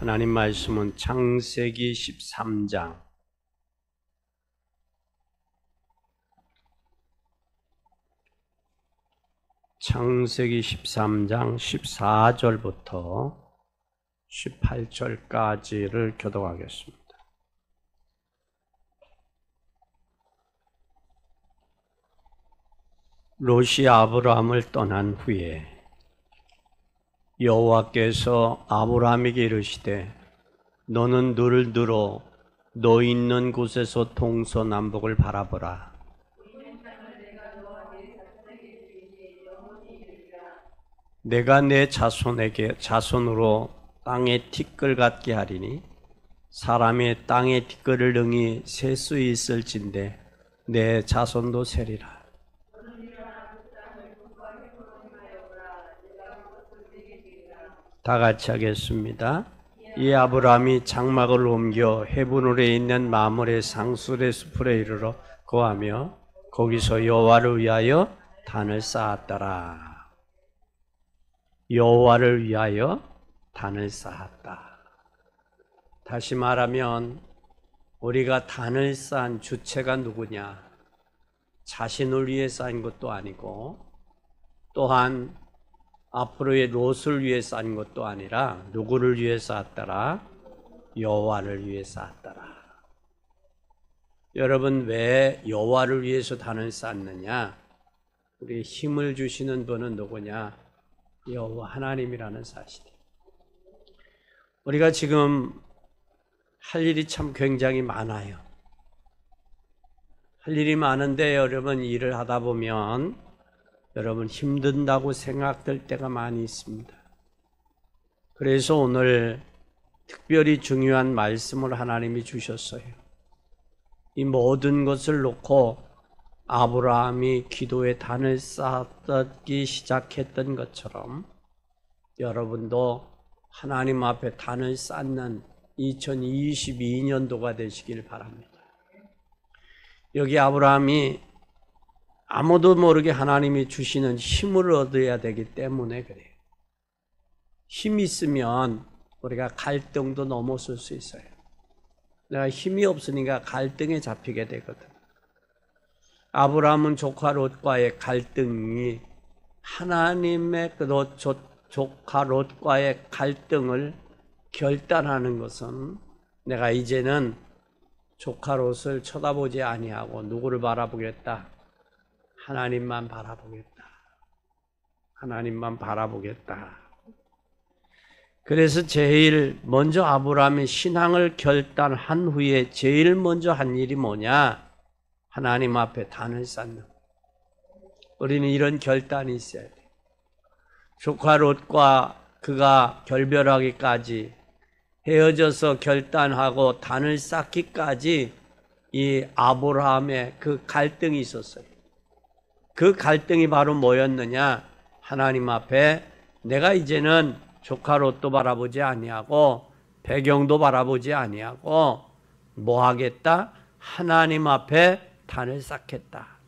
하나님 말씀은 창세기 13장 창세기 13장 14절부터 18절까지를 교독하겠습니다. 롯이 아브라함을 떠난 후에 여호와께서 아브라함에게 이르시되 너는 눈을 들어 너 있는 곳에서 동서남북을 바라보라. 내가 내 자손으로 땅의 티끌 같게 하리니 사람의 땅의 티끌을 능히 셀 수 있을진데 내 자손도 세리라. 다 같이 하겠습니다. 이 아브라함이 장막을 옮겨 헤브론에 있는 마므레 상술의 숲에 이르러 거하며 거기서 여호와를 위하여 단을 쌓았더라. 여호와를 위하여 단을 쌓았다. 다시 말하면 우리가 단을 쌓은 주체가 누구냐? 자신을 위해 쌓인 것도 아니고 또한 앞으로의 롯을 위해 쌓은 것도 아니라 누구를 위해 쌓았더라? 여호와를 위해 쌓았더라. 여러분, 왜 여호와를 위해서 단을 쌓느냐? 우리 힘을 주시는 분은 누구냐? 여호와 하나님이라는 사실이에요. 우리가 지금 할 일이 참 굉장히 많아요. 할 일이 많은데 여러분, 일을 하다 보면 여러분 힘든다고 생각될 때가 많이 있습니다. 그래서 오늘 특별히 중요한 말씀을 하나님이 주셨어요. 이 모든 것을 놓고 아브라함이 기도의 단을 쌓기 시작했던 것처럼 여러분도 하나님 앞에 단을 쌓는 2022년도가 되시길 바랍니다. 여기 아브라함이 아무도 모르게 하나님이 주시는 힘을 얻어야 되기 때문에 그래요. 힘이 있으면 우리가 갈등도 넘어설 수 있어요. 내가 힘이 없으니까 갈등에 잡히게 되거든. 아브라함은 조카 롯과의 갈등이 하나님의 조카 롯과의 갈등을 결단하는 것은 내가 이제는 조카 롯을 쳐다보지 아니하고 누구를 바라보겠다? 하나님만 바라보겠다. 하나님만 바라보겠다. 그래서 제일 먼저 아브라함이 신앙을 결단한 후에 제일 먼저 한 일이 뭐냐? 하나님 앞에 단을 쌓는. 우리는 이런 결단이 있어야 돼. 조카 롯과 그가 결별하기까지 헤어져서 결단하고 단을 쌓기까지 이 아브라함의 그 갈등이 있었어요. 그 갈등이 바로 뭐였느냐? 하나님 앞에 내가 이제는 조카 롯도 바라보지 아니하고 배경도 바라보지 아니하고 뭐 하겠다? 하나님 앞에 단을 쌓겠다.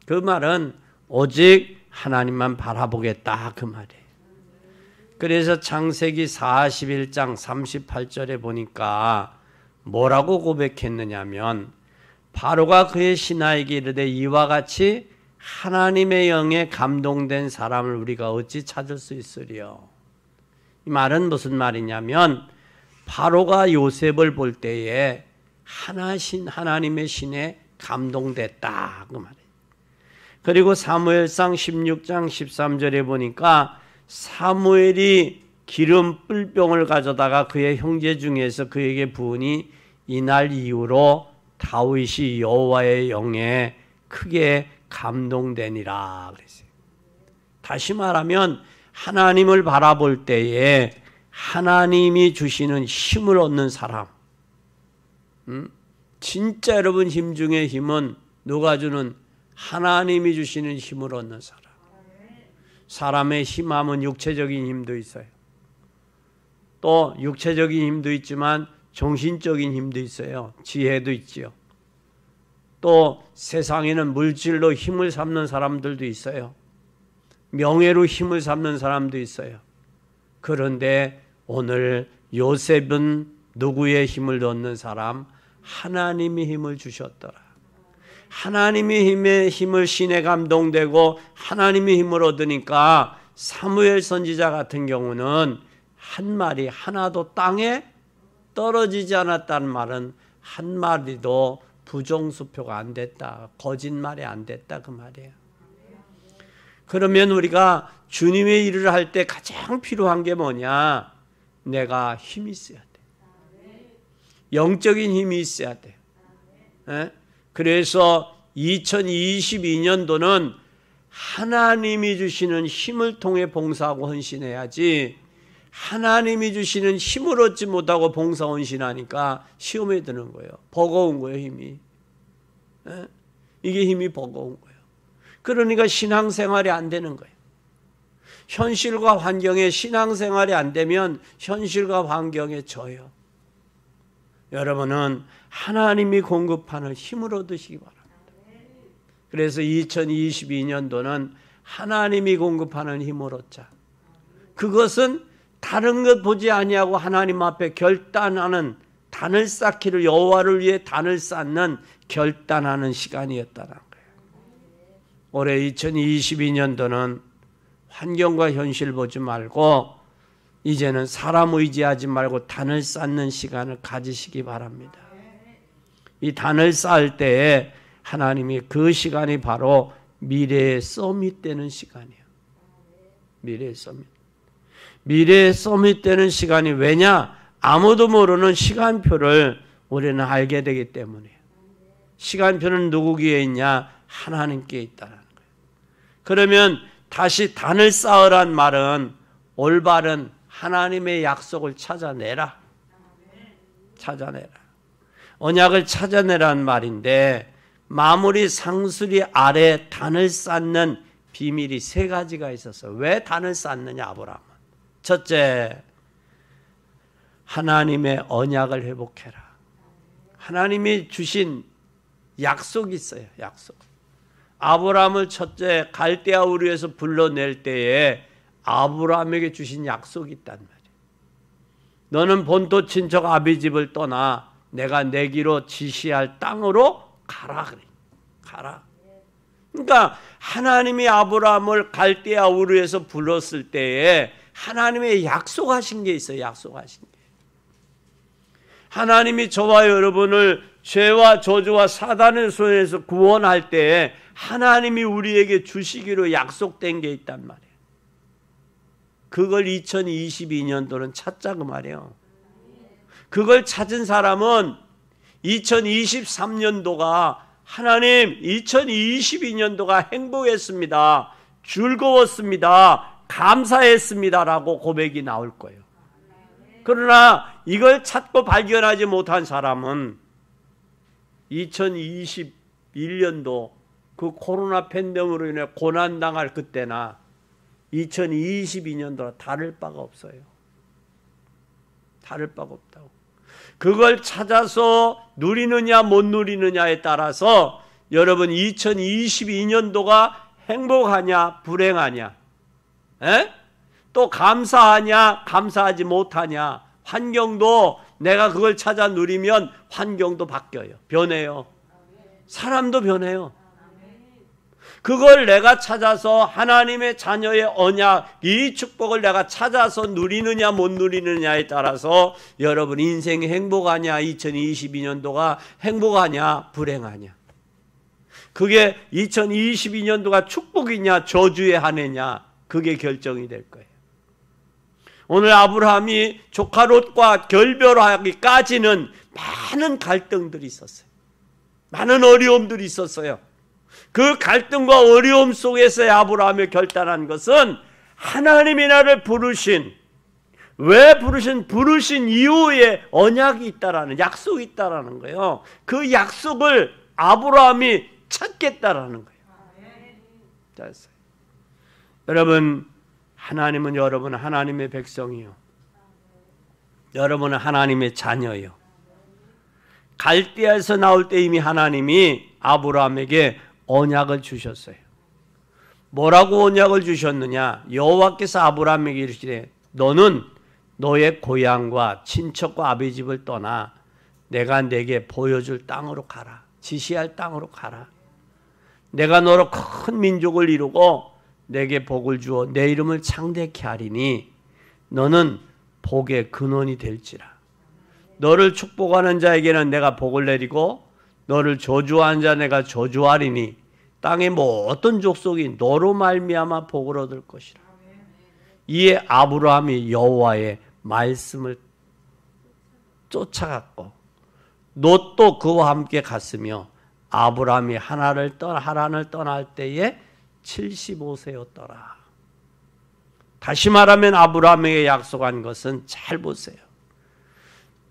그 말은 오직 하나님만 바라보겠다 그 말이에요. 그래서 창세기 41장 38절에 보니까 뭐라고 고백했느냐면 바로가 그의 신하에게 이르되 이와 같이 하나님의 영에 감동된 사람을 우리가 어찌 찾을 수 있으리요. 이 말은 무슨 말이냐면 바로가 요셉을 볼 때에 하나님의 신에 감동됐다 그 말이에요. 그리고 사무엘상 16장 13절에 보니까 사무엘이 기름 뿔병을 가져다가 그의 형제 중에서 그에게 부으니 이날 이후로 다윗이 여호와의 영에 크게 감동되니라 그랬어요. 다시 말하면 하나님을 바라볼 때에 하나님이 주시는 힘을 얻는 사람. 진짜 여러분 힘 중에 힘은 누가 주는? 하나님이 주시는 힘을 얻는 사람. 사람의 힘하면 육체적인 힘도 있어요. 또 육체적인 힘도 있지만 정신적인 힘도 있어요. 지혜도 있지요. 또 세상에는 물질로 힘을 삼는 사람들도 있어요. 명예로 힘을 삼는 사람도 있어요. 그런데 오늘 요셉은 누구의 힘을 얻는 사람? 하나님의 힘을 주셨더라. 하나님의 힘을 신에 감동되고 하나님의 힘을 얻으니까 사무엘 선지자 같은 경우는 한 마리 하나도 땅에 떨어지지 않았다는 말은 한 마리도 부정수표가 안 됐다. 거짓말이 안 됐다 그 말이에요. 그러면 우리가 주님의 일을 할 때 가장 필요한 게 뭐냐? 내가 힘이 있어야 돼. 영적인 힘이 있어야 돼. 그래서 2022년도는 하나님이 주시는 힘을 통해 봉사하고 헌신해야지, 하나님이 주시는 힘을 얻지 못하고 봉사 헌신하니까 시험에 드는 거예요. 버거운 거예요, 힘이. 이게 힘이 버거운 거예요. 그러니까 신앙생활이 안 되는 거예요. 현실과 환경에 신앙생활이 안 되면 현실과 환경에 져요. 여러분은 하나님이 공급하는 힘을 얻으시기 바랍니다. 그래서 2022년도는 하나님이 공급하는 힘을 얻자. 그것은 다른 것 보지 아니하고 하나님 앞에 결단하는, 단을 쌓기를, 여호와를 위해 단을 쌓는 결단하는 시간이었다는 거예요. 올해 2022년도는 환경과 현실 보지 말고 이제는 사람 의지하지 말고 단을 쌓는 시간을 가지시기 바랍니다. 이 단을 쌓을 때에 하나님이 그 시간이 바로 미래의 서밋 되는 시간이에요. 미래의 서밋. 미래의 서밋 되는 시간이, 왜냐? 아무도 모르는 시간표를 우리는 알게 되기 때문이에요. 시간표는 누구에게 있냐? 하나님께 있다는 거예요. 그러면 다시 단을 쌓으란 말은 올바른 하나님의 약속을 찾아내라. 찾아내라. 언약을 찾아내란 말인데, 마무리 상수리 아래 단을 쌓는 비밀이 세 가지가 있었어요. 왜 단을 쌓느냐, 아브라함은? 첫째, 하나님의 언약을 회복해라. 하나님이 주신 약속이 있어요. 약속. 아브라함을 첫째 갈대아 우르에서 불러낼 때에 아브라함에게 주신 약속이 있단 말이에요. 너는 본토 친척 아비집을 떠나 내가 내기로 지시할 땅으로 가라. 그래. 가라. 그러니까 하나님이 아브라함을 갈대아 우르에서 불렀을 때에 하나님의 약속하신 게 있어요. 약속하신 게. 하나님이 저와 여러분을 죄와 저주와 사단의 손에서 구원할 때에 하나님이 우리에게 주시기로 약속된 게 있단 말이에요. 그걸 2022년도는 찾자 그 말이에요. 그걸 찾은 사람은 2023년도가, 하나님 2022년도가 행복했습니다, 즐거웠습니다, 감사했습니다라고 고백이 나올 거예요. 그러나 이걸 찾고 발견하지 못한 사람은 2021년도 그 코로나 팬데믹으로 인해 고난당할 그때나 2022년도와 다를 바가 없어요. 다를 바가 없다고. 그걸 찾아서 누리느냐 못 누리느냐에 따라서 여러분 2022년도가 행복하냐 불행하냐, 또 감사하냐 감사하지 못하냐, 환경도 내가 그걸 찾아 누리면 환경도 바뀌어요. 변해요. 사람도 변해요. 그걸 내가 찾아서 하나님의 자녀의 언약, 이 축복을 내가 찾아서 누리느냐 못 누리느냐에 따라서 여러분 인생이 행복하냐, 2022년도가 행복하냐 불행하냐, 그게 2022년도가 축복이냐 저주의 한 해냐, 그게 결정이 될 거예요. 오늘 아브라함이 조카 롯과 결별하기까지는 많은 갈등들이 있었어요. 많은 어려움들이 있었어요. 그 갈등과 어려움 속에서의 아브라함이 결단한 것은 하나님이 나를 부르신, 왜 부르신 이후에 언약이 있다라는, 약속이 있다라는 거예요. 그 약속을 아브라함이 찾겠다라는 거예요. 됐어요. 여러분, 하나님은 여러분 하나님의 백성이요, 여러분은 하나님의 자녀요. 갈대아에서 나올 때 이미 하나님이 아브라함에게 언약을 주셨어요. 뭐라고 언약을 주셨느냐? 여호와께서 아브라함에게 이르시되 너는 너의 고향과 친척과 아비 집을 떠나 내가 네게 보여줄 땅으로 가라. 지시할 땅으로 가라. 내가 너로 큰 민족을 이루고 내게 복을 주어 내 이름을 창대케 하리니 너는 복의 근원이 될지라. 너를 축복하는 자에게는 내가 복을 내리고 너를 저주하는 자 내가 저주하리니 땅의 모든 족속이 너로 말미암아 복을 얻을 것이라. 이에 아브라함이 여호와의 말씀을 쫓아갔고 롯도 그와 함께 갔으며 아브라함이 하란을 떠날 때에 75세였더라. 다시 말하면 아브라함에게 약속한 것은 잘 보세요.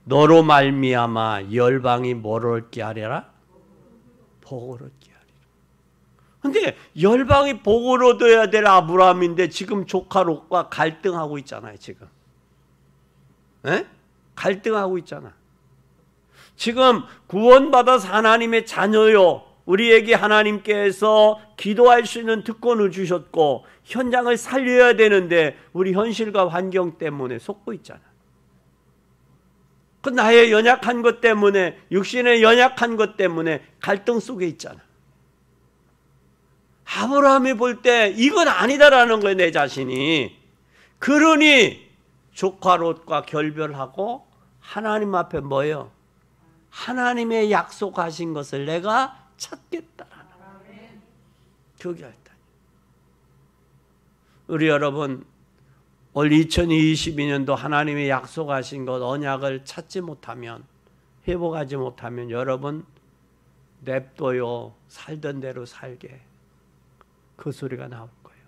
너로 말미암아 열방이 뭐를 얻게 하리라? 복을 얻게 하리라. 근데 열방이 복을 얻어야 될 아브라함인데 지금 조카 롯과 갈등하고 있잖아요. 지금 갈등하고 있잖아. 지금 구원받아서 하나님의 자녀요, 우리에게 하나님께서 기도할 수 있는 특권을 주셨고 현장을 살려야 되는데 우리 현실과 환경 때문에 속고 있잖아. 그 나의 연약한 것 때문에, 육신의 연약한 것 때문에 갈등 속에 있잖아. 아브라함이 볼 때 이건 아니다라는 거예요, 내 자신이. 그러니 조카 롯과 결별하고 하나님 앞에 뭐예요? 하나님의 약속하신 것을 내가 찾겠다라는 그 결단. 우리 여러분, 올 2022년도 하나님의 약속하신 것, 언약을 찾지 못하면, 회복하지 못하면 여러분 냅둬요, 살던 대로 살게. 그 소리가 나올 거예요.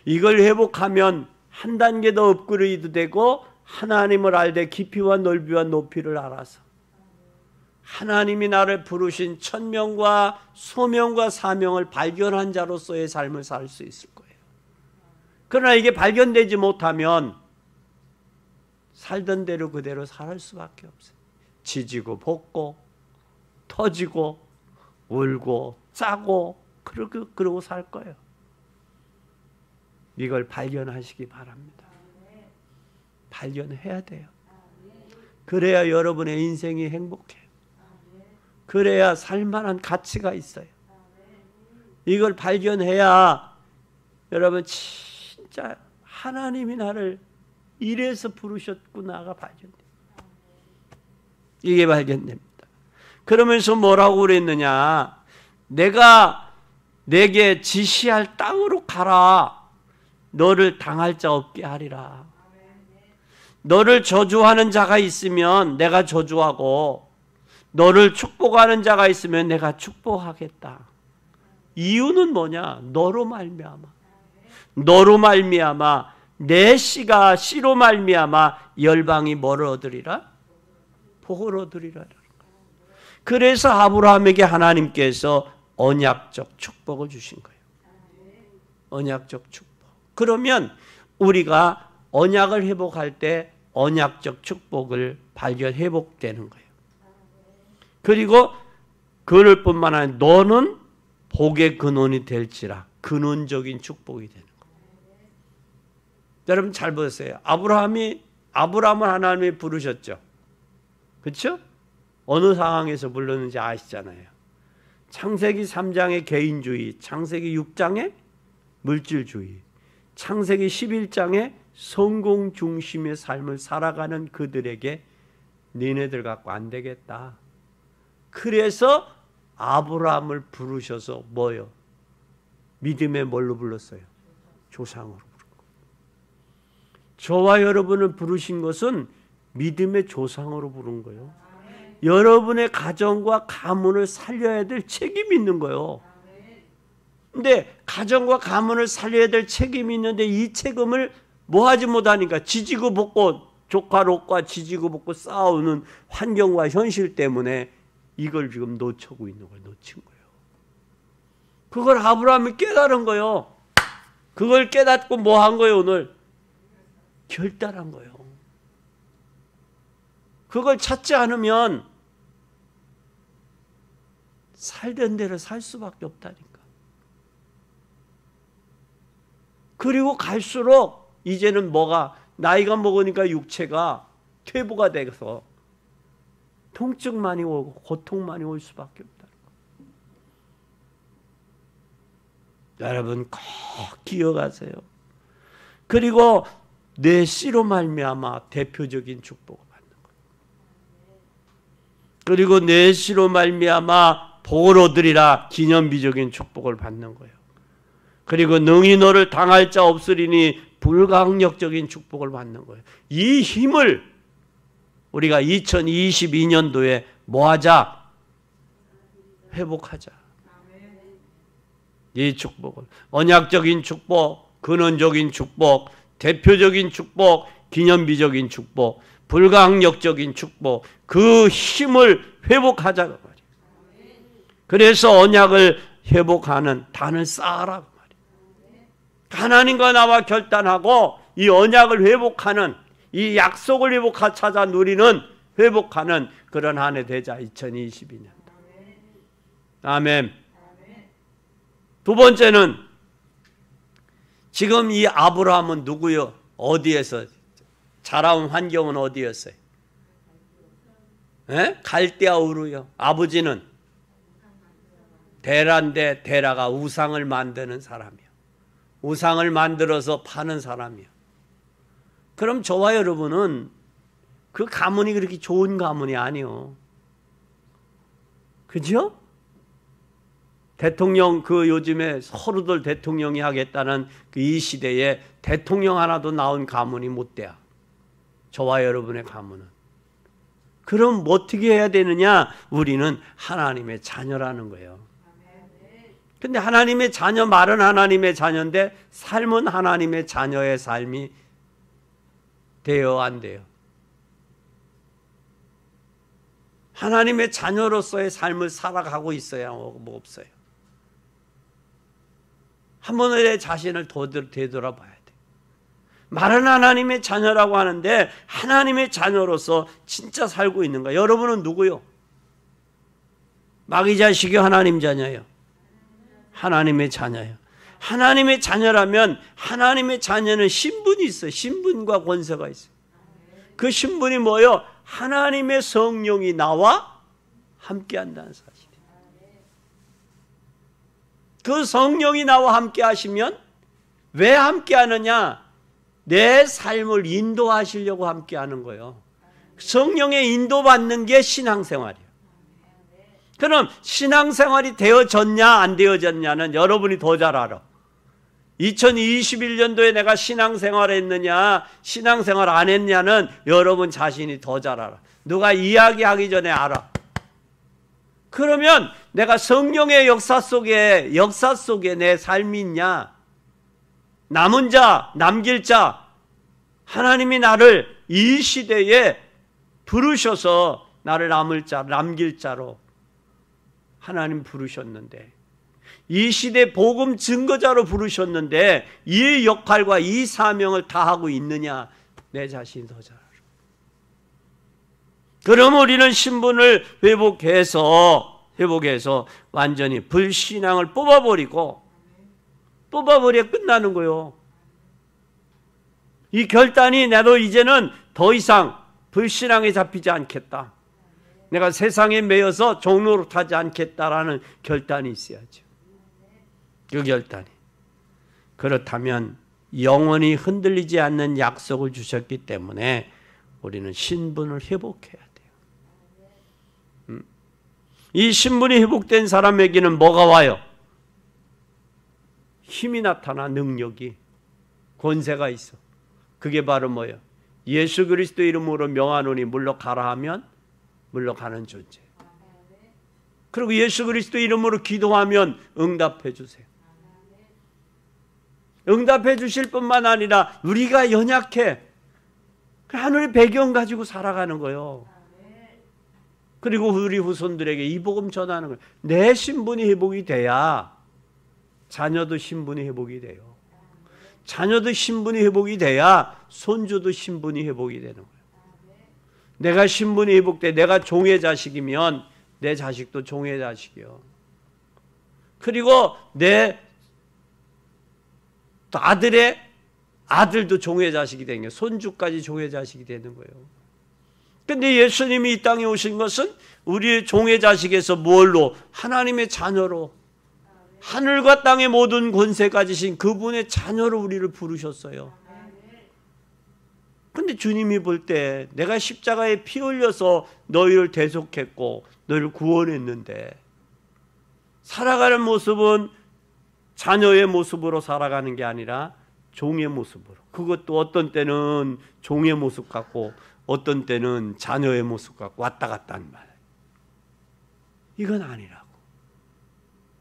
이걸 회복하면 한 단계 더 업그레이드 되고 하나님을 알되 깊이와 넓이와 높이를 알아서 하나님이 나를 부르신 천명과 소명과 사명을 발견한 자로서의 삶을 살 수 있을 거예요. 그러나 이게 발견되지 못하면 살던 대로 그대로 살 수밖에 없어요. 지지고 볶고 터지고 울고 짜고 그러고 살 거예요. 이걸 발견하시기 바랍니다. 발견해야 돼요. 그래야 여러분의 인생이 행복해요. 그래야 살만한 가치가 있어요. 이걸 발견해야 여러분 진짜 하나님이 나를 이래서 부르셨구나가 발견돼요. 이게 발견됩니다. 그러면서 뭐라고 그랬느냐? 내게 지시할 땅으로 가라. 너를 당할 자 없게 하리라. 너를 저주하는 자가 있으면 내가 저주하고 너를 축복하는 자가 있으면 내가 축복하겠다. 이유는 뭐냐? 너로 말미암아 내 씨로 말미암아 열방이 뭐를 얻으리라? 복을 얻으리라. 그래서 아브라함에게 하나님께서 언약적 축복을 주신 거예요. 언약적 축복. 그러면 우리가 언약을 회복할 때 언약적 축복을 회복되는 거예요. 그리고 그럴 뿐만 아니라 너는 복의 근원이 될지라. 근원적인 축복이 되는 거예요. 여러분 잘 보세요. 아브라함을 하나님이 부르셨죠. 그렇죠? 어느 상황에서 불렀는지 아시잖아요. 창세기 3장의 개인주의, 창세기 6장의 물질주의, 창세기 11장의 성공 중심의 삶을 살아가는 그들에게 니네들 갖고 안 되겠다. 그래서 아브라함을 부르셔서 뭐요? 믿음의 뭘로 불렀어요? 조상으로 부르고. 저와 여러분을 부르신 것은 믿음의 조상으로 부른 거예요. 여러분의 가정과 가문을 살려야 될 책임이 있는 거예요. 근데 가정과 가문을 살려야 될 책임이 있는데 이 책임을 뭐 하지 못하니까 지지고 볶고 조카 롯과 지지고 볶고 싸우는 환경과 현실 때문에 이걸 지금 놓친 거예요. 그걸 아브라함이 깨달은 거예요. 그걸 깨닫고 뭐 한 거예요, 오늘? 결단한 거예요. 그걸 찾지 않으면 살던 대로 살 수밖에 없다니까. 그리고 갈수록 이제는 뭐가 나이가 먹으니까 육체가 퇴보가 돼서 통증만이 오고 고통만이 올 수밖에 없다. 여러분 꼭 기억하세요. 그리고 내 씨로 말미암아 대표적인 축복을 받는 거예요. 그리고 내 씨로 말미암아 복을 얻으리라 기념비적인 축복을 받는 거예요. 그리고 능히 너를 당할 자 없으리니 불가항력적인 축복을 받는 거예요. 이 힘을 우리가 2022년도에 뭐하자? 회복하자. 이 축복을 언약적인 축복, 근원적인 축복, 대표적인 축복, 기념비적인 축복, 불가항력적인 축복, 그 힘을 회복하자고 말이에요. 그래서 언약을 회복하는 단을 쌓으라고 말이에요. 하나님과 나와 결단하고 이 언약을 회복하는, 이 약속을 찾아 누리는, 회복하는 그런 한 해 되자. 2022년. 아멘. 두 번째는 지금 이 아브라함은 누구요? 어디에서 자라온 환경은 어디였어요? 갈대아 우르요. 아버지는 데라인데 데라가 우상을 만드는 사람이요. 우상을 만들어서 파는 사람이요. 그럼 저와 여러분은 그 가문이 그렇게 좋은 가문이 아니요. 그죠? 대통령 요즘에 서로들 대통령이 하겠다는 이 시대에 대통령 하나도 나온 가문이 못 돼야. 저와 여러분의 가문은. 그럼 어떻게 해야 되느냐? 우리는 하나님의 자녀라는 거예요. 근데 하나님의 자녀, 말은 하나님의 자녀인데 삶은 하나님의 자녀의 삶이 돼요, 안 돼요? 하나님의 자녀로서의 삶을 살아가고 있어야 뭐 없어요. 한 번은 내 자신을 되돌아봐야 돼. 말은 하나님의 자녀라고 하는데 하나님의 자녀로서 진짜 살고 있는가? 여러분은 누구요? 마귀 자식이 하나님 자녀예요. 하나님의 자녀예요. 하나님의 자녀라면 하나님의 자녀는 신분이 있어요. 신분과 권세가 있어요. 그 신분이 뭐예요? 하나님의 성령이 나와 함께한다는 사실이에요. 그 성령이 나와 함께 하시면 왜 함께 하느냐? 내 삶을 인도하시려고 함께 하는 거예요. 성령의 인도받는 게 신앙생활이에요. 그럼 신앙생활이 되어졌냐 안 되어졌냐는 여러분이 더 잘 알아. 2021년도에 내가 신앙생활을 했느냐 신앙생활 안 했냐는 여러분 자신이 더 잘 알아. 누가 이야기하기 전에 알아. 그러면 내가 성령의 역사 속에 내 삶이 있냐? 남은 자, 남길 자, 하나님이 나를 이 시대에 부르셔서 나를 남길 자로 하나님 부르셨는데, 이 시대 복음 증거자로 부르셨는데 이 역할과 이 사명을 다하고 있느냐? 내 자신이 더 잘 알아. 그럼 우리는 신분을 회복해서 완전히 불신앙을 뽑아버려 끝나는 거예요. 이 결단이 나도 이제는 더 이상 불신앙에 잡히지 않겠다. 내가 세상에 매여서 종로로 타지 않겠다라는 결단이 있어야죠. 그 결단이. 그렇다면 영원히 흔들리지 않는 약속을 주셨기 때문에 우리는 신분을 회복해야 돼요. 이 신분이 회복된 사람에게는 뭐가 와요? 힘이 나타나, 능력이, 권세가 있어. 그게 바로 뭐예요? 예수 그리스도 이름으로 명하노니 물러가라 하면 물러가는 존재. 그리고 예수 그리스도 이름으로 기도하면 응답해 주세요. 응답해 주실 뿐만 아니라 우리가 연약해. 하늘의 배경 가지고 살아가는 거예요. 그리고 우리 후손들에게 이 복음 전하는 거예요. 내 신분이 회복이 돼야 자녀도 신분이 회복이 돼요. 자녀도 신분이 회복이 돼야 손주도 신분이 회복이 되는 거예요. 내가 신분이 회복돼, 내가 종의 자식이면 내 자식도 종의 자식이요. 그리고 내 아들의 아들도 종의 자식이 되는 거예요. 손주까지 종의 자식이 되는 거예요. 근데 예수님이 이 땅에 오신 것은 우리의 종의 자식에서 뭘로? 하나님의 자녀로, 하늘과 땅의 모든 권세 가지신 그분의 자녀로 우리를 부르셨어요. 근데 주님이 볼 때 내가 십자가에 피 흘려서 너희를 대속했고 너희를 구원했는데, 살아가는 모습은 자녀의 모습으로 살아가는 게 아니라 종의 모습으로, 그것도 어떤 때는 종의 모습 같고 어떤 때는 자녀의 모습 같고 왔다 갔다 하는 말. 이건 아니라고.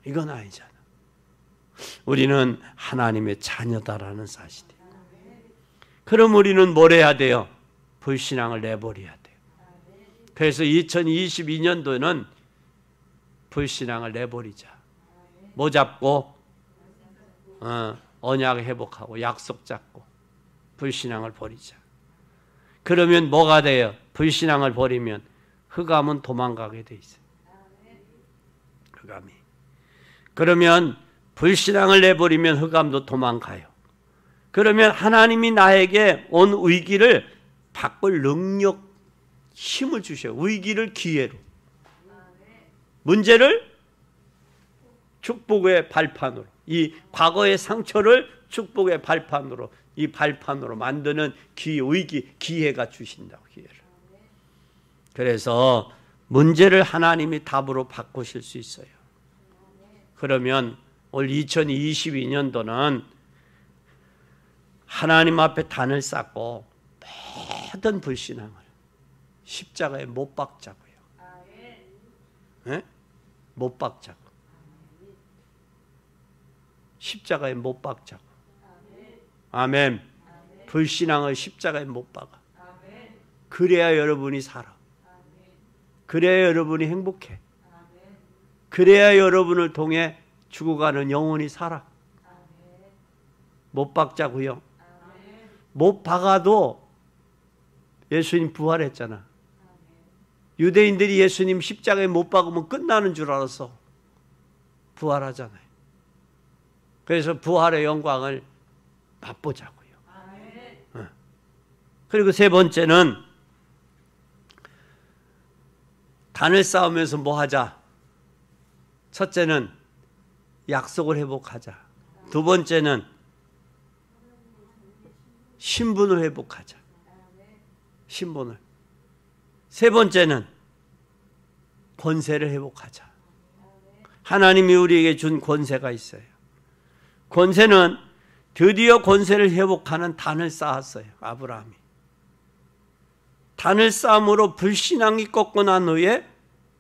이건 아니잖아. 우리는 하나님의 자녀다라는 사실이에요. 그럼 우리는 뭘 해야 돼요? 불신앙을 내버려야 돼요. 그래서 2022년도는 불신앙을 내버리자. 뭐 잡고? 언약 회복하고 약속 잡고 불신앙을 버리자. 그러면 뭐가 돼요? 불신앙을 버리면 흑암은 도망가게 돼 있어요. 흑암이. 그러면 불신앙을 내버리면 흑암도 도망가요. 그러면 하나님이 나에게 온 위기를 바꿀 능력, 힘을 주셔요. 위기를 기회로. 문제를 축복의 발판으로, 이 과거의 상처를 축복의 발판으로, 이 발판으로 만드는 기회가 주신다고. 기회를. 그래서 문제를 하나님이 답으로 바꾸실 수 있어요. 그러면 올 2022년도는 하나님 앞에 단을 쌓고 모든 불신앙을 십자가에 못 박자고요. 네? 못 박자고. 십자가에 못 박자고. 아멘. 불신앙을 십자가에 못 박아. 그래야 여러분이 살아. 그래야 여러분이 행복해. 그래야 여러분을 통해 죽어가는 영혼이 살아. 못 박자고요. 못 박아도 예수님 부활했잖아. 유대인들이 예수님 십자가에 못 박으면 끝나는 줄 알았어. 부활하잖아요. 그래서 부활의 영광을 맛보자고요. 그리고 세 번째는 단을 쌓으면서 뭐 하자? 첫째는 약속을 회복하자. 두 번째는 신분을 회복하자. 신분을. 세 번째는 권세를 회복하자. 하나님이 우리에게 준 권세가 있어요. 권세는 드디어 권세를 회복하는 단을 쌓았어요. 아브라함이. 단을 쌓음으로 불신앙이 꺾고 난 후에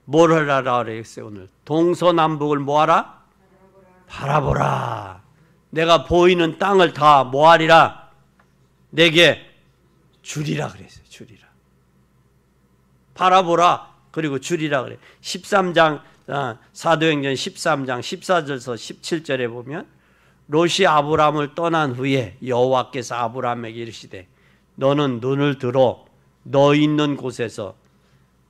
뭘 하라 그랬어요. 오늘 동서남북을 뭐하라? 바라보라. 내가 보이는 땅을 다 뭐하리라? 내게 주리라 그랬어요. 주리라. 바라보라. 그리고 주리라 그래. 13장 사도행전 13장 14절에서 17절에 보면 롯이 아브라함을 떠난 후에 여호와께서 아브라함에게 이르시되 너는 눈을 들어 너 있는 곳에서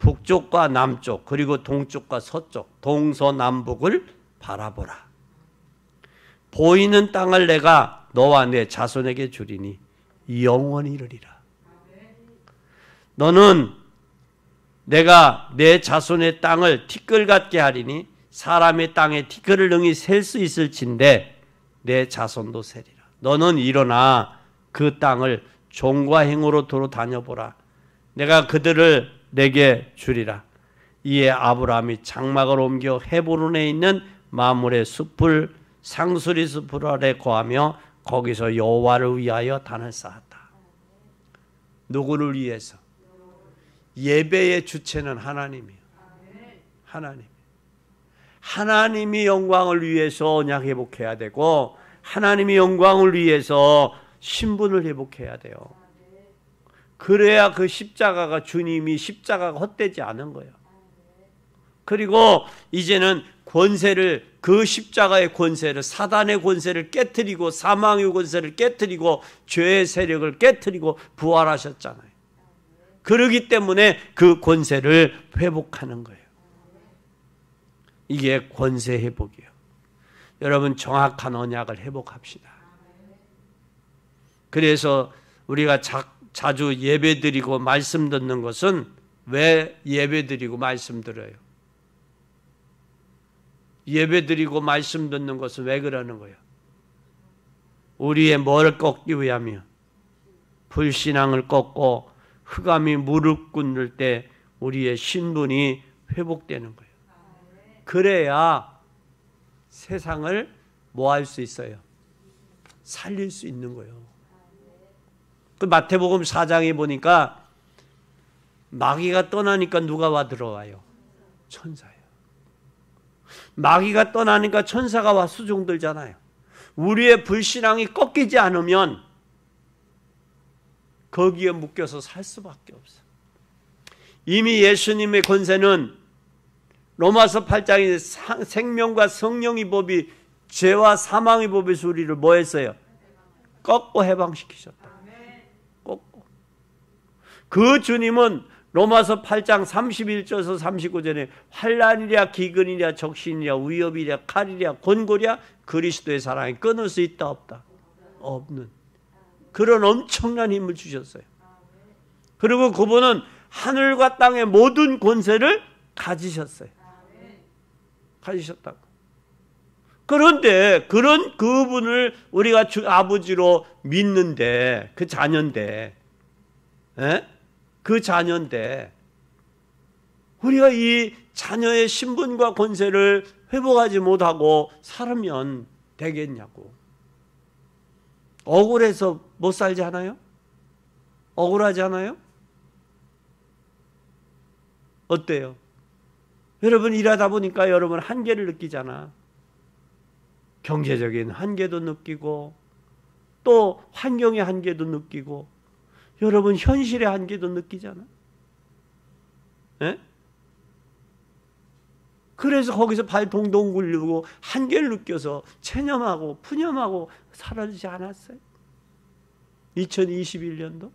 북쪽과 남쪽 그리고 동쪽과 서쪽 동서남북을 바라보라. 보이는 땅을 내가 너와 내 자손에게 주리니 영원히 이르리라. 너는 내가 내 자손의 땅을 티끌 같게 하리니 사람의 땅에 티끌을 능히 셀 수 있을진데 내 자손도 세리라. 너는 일어나 그 땅을 종과 행으로 도로 다녀보라. 내가 그들을 내게 주리라. 이에 아브라함이 장막을 옮겨 헤브론에 있는 마므레 숲을 상수리 숲을 아래 거하며 거기서 여호와를 위하여 단을 쌓았다. 누구를 위해서? 예배의 주체는 하나님이에요. 하나님. 하나님이 영광을 위해서 언약 회복해야 되고 하나님이 영광을 위해서 신분을 회복해야 돼요. 그래야 그 십자가가 주님이 십자가가 헛되지 않은 거예요. 그리고 이제는 권세를 그 십자가의 권세를 사단의 권세를 깨트리고 사망의 권세를 깨트리고 죄의 세력을 깨트리고 부활하셨잖아요. 그러기 때문에 그 권세를 회복하는 거예요. 이게 권세 회복이에요. 여러분 정확한 언약을 회복합시다. 그래서 우리가 자주 예배드리고 말씀 듣는 것은 왜 예배드리고 말씀 들어요? 예배드리고 말씀 듣는 것은 왜 그러는 거예요? 우리의 뭘 꺾기 위하며? 불신앙을 꺾고 흑암이 무릎 꿇을 때 우리의 신분이 회복되는 거예요. 그래야 세상을 뭐 할 수 있어요? 살릴 수 있는 거예요. 그 마태복음 4장에 보니까 마귀가 떠나니까 누가 와 들어와요? 천사예요. 마귀가 떠나니까 천사가 와 수종들잖아요. 우리의 불신앙이 꺾이지 않으면 거기에 묶여서 살 수밖에 없어. 이미 예수님의 권세는 로마서 8장에 생명과 성령의 법이 죄와 사망의 법에서 우리를 뭐 했어요? 꺾고 해방시키셨다. 꺾고. 그 주님은 로마서 8장 31절에서 39절에 환난이랴 기근이랴 적신이랴 위협이랴 칼이랴 권고랴 그리스도의 사랑이 끊을 수 있다 없다? 없는 그런 엄청난 힘을 주셨어요. 그리고 그분은 하늘과 땅의 모든 권세를 가지셨어요. 가지셨다고. 그런데 그런 그분을 우리가 아버지로 믿는데 그 자녀인데 그 자녀인데 우리가 이 자녀의 신분과 권세를 회복하지 못하고 살면 되겠냐고. 억울해서 못 살지 않아요? 억울하지 않아요? 어때요? 여러분 일하다 보니까 여러분 한계를 느끼잖아. 경제적인 한계도 느끼고 또 환경의 한계도 느끼고 여러분 현실의 한계도 느끼잖아. 에? 그래서 거기서 발 동동 굴리고 한계를 느껴서 체념하고 푸념하고 살아지지 않았어요? 2021년도?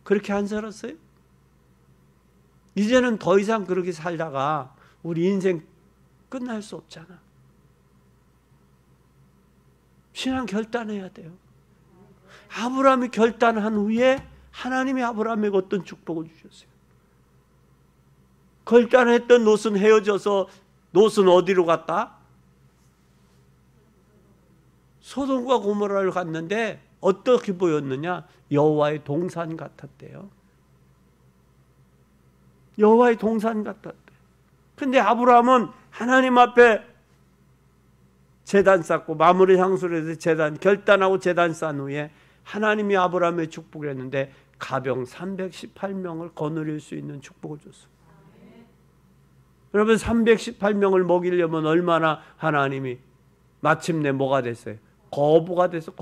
그렇게 안 살았어요? 이제는 더 이상 그렇게 살다가 우리 인생 끝날 수 없잖아. 신앙 결단해야 돼요. 아브라함이 결단한 후에 하나님이 아브라함에게 어떤 축복을 주셨어요? 결단했던 롯은 헤어져서 롯은 어디로 갔다? 소돔과 고모라를 갔는데 어떻게 보였느냐? 여호와의 동산 같았대요. 여호와의 동산 같았대. 근데 아브라함은 하나님 앞에 제단 쌓고 마무리 향수를 해서 제단 결단하고 제단 쌓은 후에 하나님이 아브라함의 축복을 했는데 가병 318명을 거느릴 수 있는 축복을 줬어요. 여러분 318명을 먹이려면 얼마나 하나님이 마침내 뭐가 됐어요? 거부가 돼서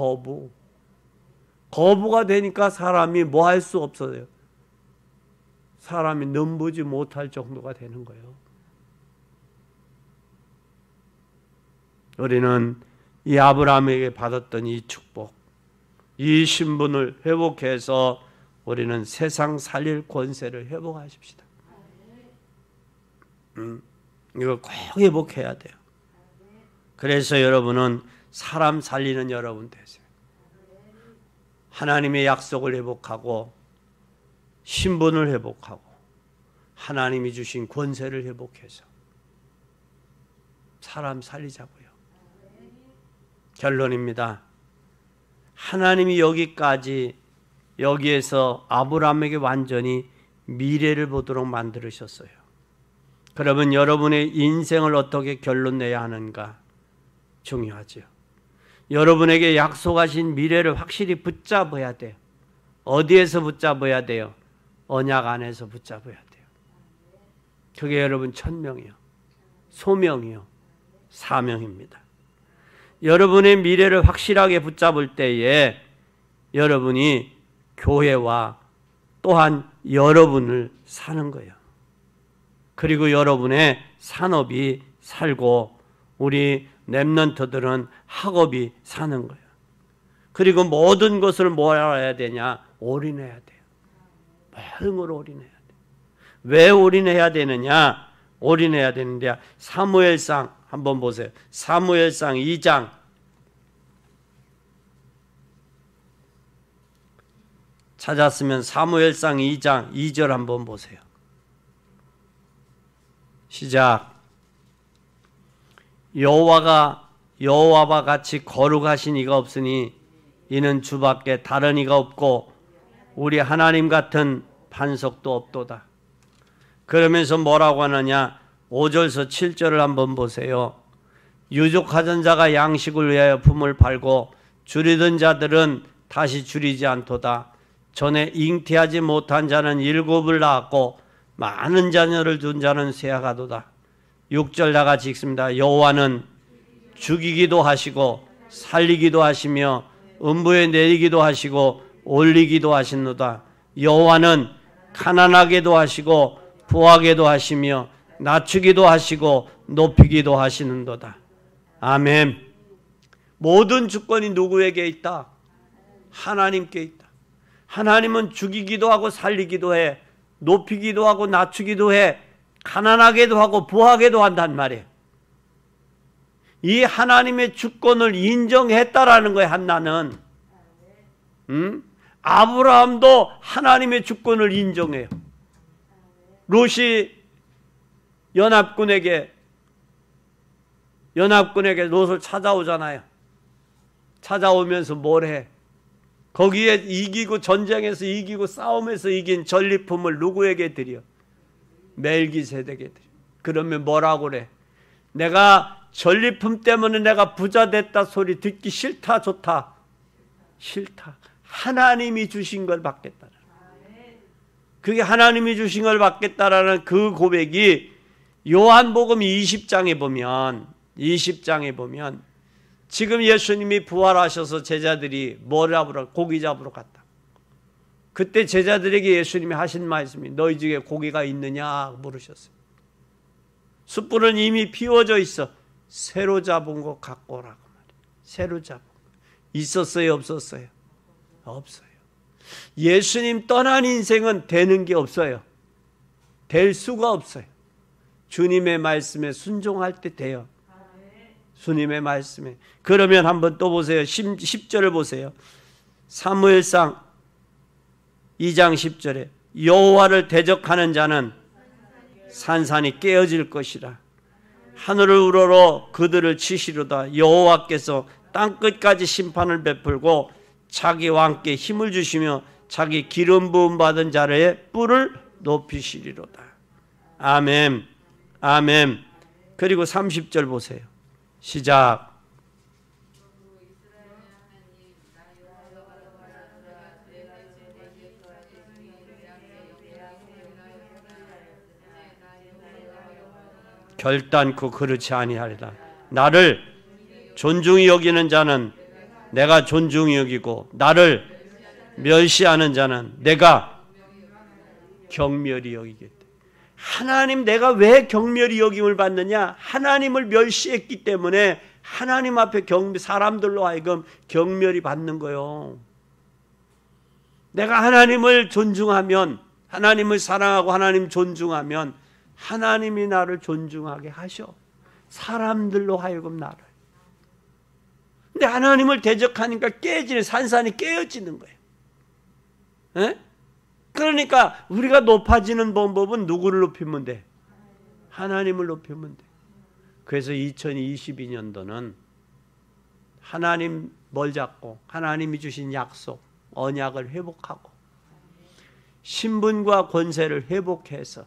거부가 되니까 사람이 뭐 할 수 없어요. 사람이 넘보지 못할 정도가 되는 거예요. 우리는 이 아브라함에게 받았던 이 축복, 이 신분을 회복해서 우리는 세상 살릴 권세를 회복하십시다. 이거 꼭 회복해야 돼요. 그래서 여러분은 사람 살리는 여러분 되세요. 하나님의 약속을 회복하고 신분을 회복하고 하나님이 주신 권세를 회복해서 사람 살리자고요. 결론입니다. 하나님이 여기에서 아브라함에게 완전히 미래를 보도록 만들으셨어요. 그러면 여러분의 인생을 어떻게 결론 내야 하는가 중요하죠. 여러분에게 약속하신 미래를 확실히 붙잡아야 돼요. 어디에서 붙잡아야 돼요? 언약 안에서 붙잡아야 돼요. 그게 여러분 천명이요, 소명이요, 사명입니다. 여러분의 미래를 확실하게 붙잡을 때에 여러분이 교회와 또한 여러분을 사는 거예요. 그리고 여러분의 산업이 살고 우리 렘넌트들은 학업이 사는 거예요. 그리고 모든 것을 뭐 해야 되냐? 올인해야 돼요. 모든 걸 올인해야 돼요. 왜 올인해야 되느냐? 올인해야 되는데 사무엘상 한번 보세요. 사무엘상 2장 찾았으면 사무엘상 2장 2절 한번 보세요. 시작. 여호와와 같이 거룩하신 이가 없으니 이는 주밖에 다른 이가 없고 우리 하나님 같은 반석도 없도다. 그러면서 뭐라고 하느냐? 5절에서 7절을 한번 보세요. 유족하던 자가 양식을 위하여 품을 팔고 줄이던 자들은 다시 줄이지 않도다. 전에 잉태하지 못한 자는 7을 낳았고 많은 자녀를 둔 자는 쇠하가도다. 6절 나같이 읽습니다. 여호와는 죽이기도 하시고 살리기도 하시며 음부에 내리기도 하시고 올리기도 하시노다. 여호와는 가난하게도 하시고 부하게도 하시며 낮추기도 하시고 높이기도 하시는도다. 아멘. 모든 주권이 누구에게 있다? 하나님께 있다. 하나님은 죽이기도 하고 살리기도 해, 높이기도 하고 낮추기도 해, 가난하게도 하고 부하게도 한단 말이에요. 이 하나님의 주권을 인정했다라는 거예요. 한나는 아브라함도 하나님의 주권을 인정해요. 롯이 연합군에게 롯을 찾아오잖아요. 찾아오면서 뭘 해? 거기에 이기고 전쟁에서 이기고 싸움에서 이긴 전리품을 누구에게 드려? 멜기세덱에게 드려. 그러면 뭐라고 그래? 내가 전리품 때문에 내가 부자 됐다 소리 듣기 싫다, 좋다? 싫다. 하나님이 주신 걸 받겠다. 그게 하나님이 주신 걸 받겠다라는 그 고백이 요한복음 20장에 보면 지금 예수님이 부활하셔서 제자들이 고기 잡으러 갔다. 그때 제자들에게 예수님이 하신 말씀이 너희 중에 고기가 있느냐 물으셨어요. 숯불은 이미 피워져 있어. 새로 잡은 거 갖고 오라고 말이에요. 새로 잡은 거. 있었어요, 없었어요? 없어요. 예수님 떠난 인생은 되는 게 없어요. 될 수가 없어요. 주님의 말씀에 순종할 때 돼요. 주님의 말씀에. 그러면 한번 또 보세요. 10절을 보세요. 사무엘상 2장 10절에 여호와를 대적하는 자는 산산이 깨어질 것이라. 하늘을 우러러 그들을 치시로다. 여호와께서 땅끝까지 심판을 베풀고 자기 왕께 힘을 주시며 자기 기름 부음 받은 자의 뿔을 높이시리로다. 아멘. 아멘. 그리고 30절 보세요. 시작. 결단코 그렇지 아니하리라. 나를 존중히 여기는 자는 내가 존중히 여기고 나를 멸시하는 자는 내가 경멸히 여기겠다. 하나님, 내가 왜 경멸히 여김을 받느냐? 하나님을 멸시했기 때문에 하나님 앞에 사람들로 하여금 경멸히 받는 거예요. 내가 하나님을 존중하면, 하나님을 사랑하고 하나님 존중하면 하나님이 나를 존중하게 하셔. 사람들로 하여금 나를. 근데 하나님을 대적하니까 산산이 깨어지는 거예요. 에? 그러니까 우리가 높아지는 방법은 누구를 높이면 돼? 하나님을 높이면 돼. 그래서 2022년도는 하나님 뭘 잡고 하나님이 주신 약속, 언약을 회복하고 신분과 권세를 회복해서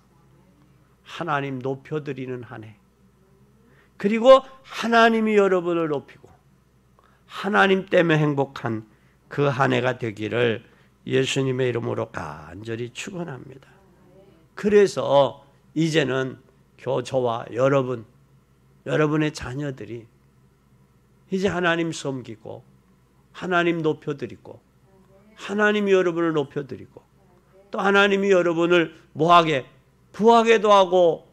하나님 높여드리는 한 해. 그리고 하나님이 여러분을 높이고 하나님 때문에 행복한 그 한 해가 되기를 예수님의 이름으로 간절히 축원합니다. 그래서 이제는 저와 여러분의 자녀들이 이제 하나님 섬기고 하나님 높여드리고 하나님이 여러분을 높여드리고 또 하나님이 여러분을 뭐하게? 부하게도 하고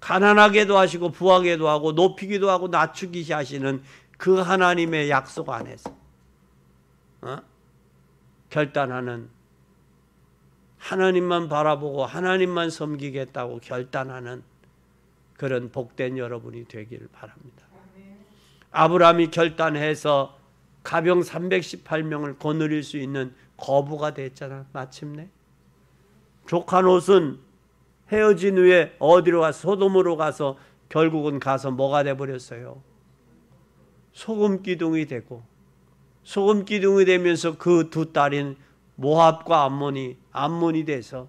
가난하게도 하시고 부하게도 하고 높이기도 하고 낮추기 하시는 그 하나님의 약속 안에서 결단하는, 하나님만 바라보고 하나님만 섬기겠다고 결단하는 그런 복된 여러분이 되기를 바랍니다. 아브라함이 결단해서 가병 318명을 거느릴 수 있는 거부가 됐잖아. 마침내 조카 롯은 헤어진 후에 어디로 가서 소돔으로 가서 결국은 가서 뭐가 돼버렸어요? 소금 기둥이 되고, 소금 기둥이 되면서 그 두 딸인 모압과 암몬이 돼서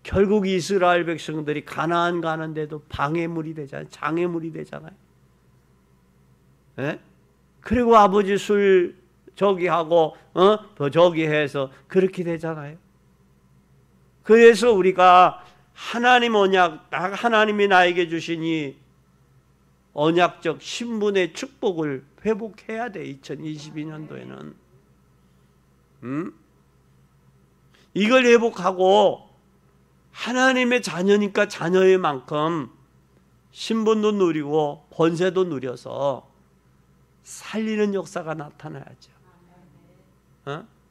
결국 이스라엘 백성들이 가나안 가는데도 방해물이 되잖아요. 장애물이 되잖아요. 예? 그리고 아버지 술 저기 하고 저기 해서 그렇게 되잖아요. 그래서 우리가 하나님 언약, 하나님이 나에게 주신 이 언약적 신분의 축복을 회복해야 돼. 2022년도에는 이걸 회복하고 하나님의 자녀니까 자녀의 만큼 신분도 누리고 권세도 누려서 살리는 역사가 나타나야죠.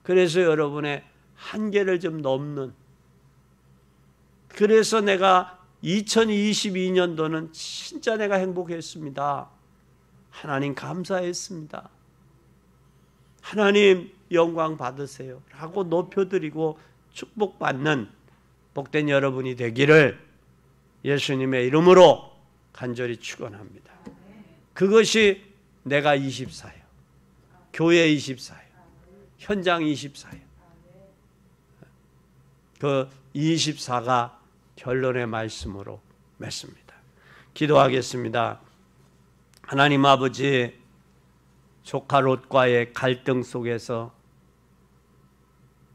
그래서 여러분의 한계를 좀 넘는, 그래서 내가 2022년도는 진짜 내가 행복했습니다. 하나님 감사했습니다. 하나님 영광 받으세요 라고 높여드리고 축복받는 복된 여러분이 되기를 예수님의 이름으로 간절히 축원합니다. 그것이 내가 24예요. 교회 24예요. 현장 24예요. 그 24가 결론의 말씀으로 맺습니다. 기도하겠습니다. 하나님 아버지, 조카 롯과의 갈등 속에서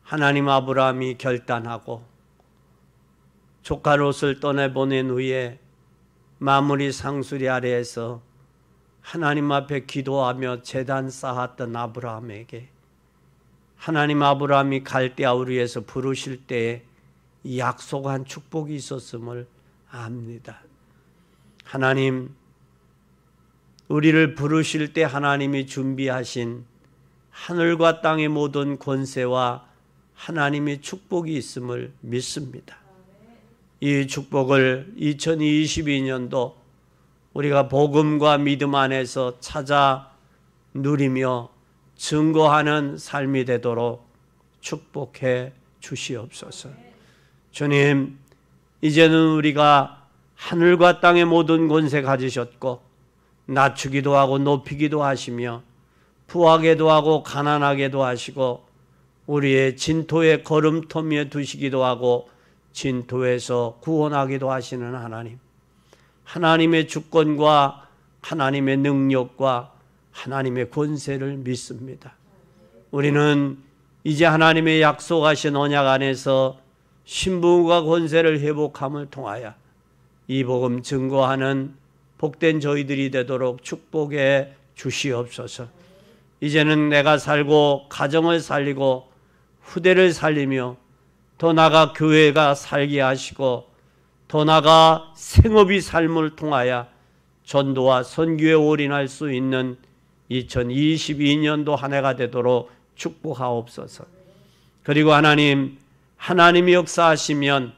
하나님 아브라함이 결단하고 조카 롯을 떠내보낸 후에 마무리 상수리 아래에서 하나님 앞에 기도하며 제단 쌓았던 아브라함에게 하나님 아브라함이 갈대아 우리에서 부르실 때에 약속한 축복이 있었음을 압니다. 하나님, 우리를 부르실 때 하나님이 준비하신 하늘과 땅의 모든 권세와 하나님의 축복이 있음을 믿습니다. 이 축복을 2022년도 우리가 복음과 믿음 안에서 찾아 누리며 증거하는 삶이 되도록 축복해 주시옵소서. 주님, 이제는 우리가 하늘과 땅의 모든 권세 가지셨고 낮추기도 하고 높이기도 하시며 부하게도 하고 가난하게도 하시고 우리의 진토의 걸음터미에 두시기도 하고 진토에서 구원하기도 하시는 하나님, 하나님의 주권과 하나님의 능력과 하나님의 권세를 믿습니다. 우리는 이제 하나님의 약속하신 언약 안에서 신분과 권세를 회복함을 통하여 이 복음 증거하는 복된 저희들이 되도록 축복해 주시옵소서. 이제는 내가 살고 가정을 살리고 후대를 살리며 더 나아가 교회가 살게 하시고 더 나아가 생업이 삶을 통하여 전도와 선교에 올인할 수 있는 2022년도 한 해가 되도록 축복하옵소서. 그리고 하나님, 하나님이 역사하시면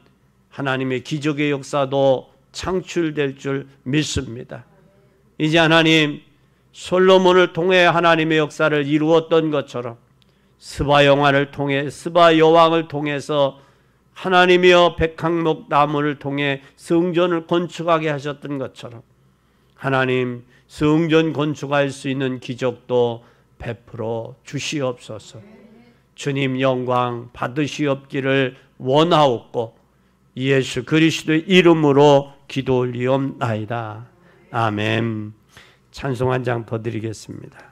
하나님의 기적의 역사도 창출될 줄 믿습니다. 이제 하나님, 솔로몬을 통해 하나님의 역사를 이루었던 것처럼 스바 여왕을 통해서 하나님이여 백항목 나무를 통해 성전을 건축하게 하셨던 것처럼 하나님, 성전 건축할 수 있는 기적도 베풀어 주시옵소서. 주님 영광 받으시옵기를 원하옵고 예수 그리스도의 이름으로 기도 올리옵나이다. 아멘. 찬송 한 장 더 드리겠습니다.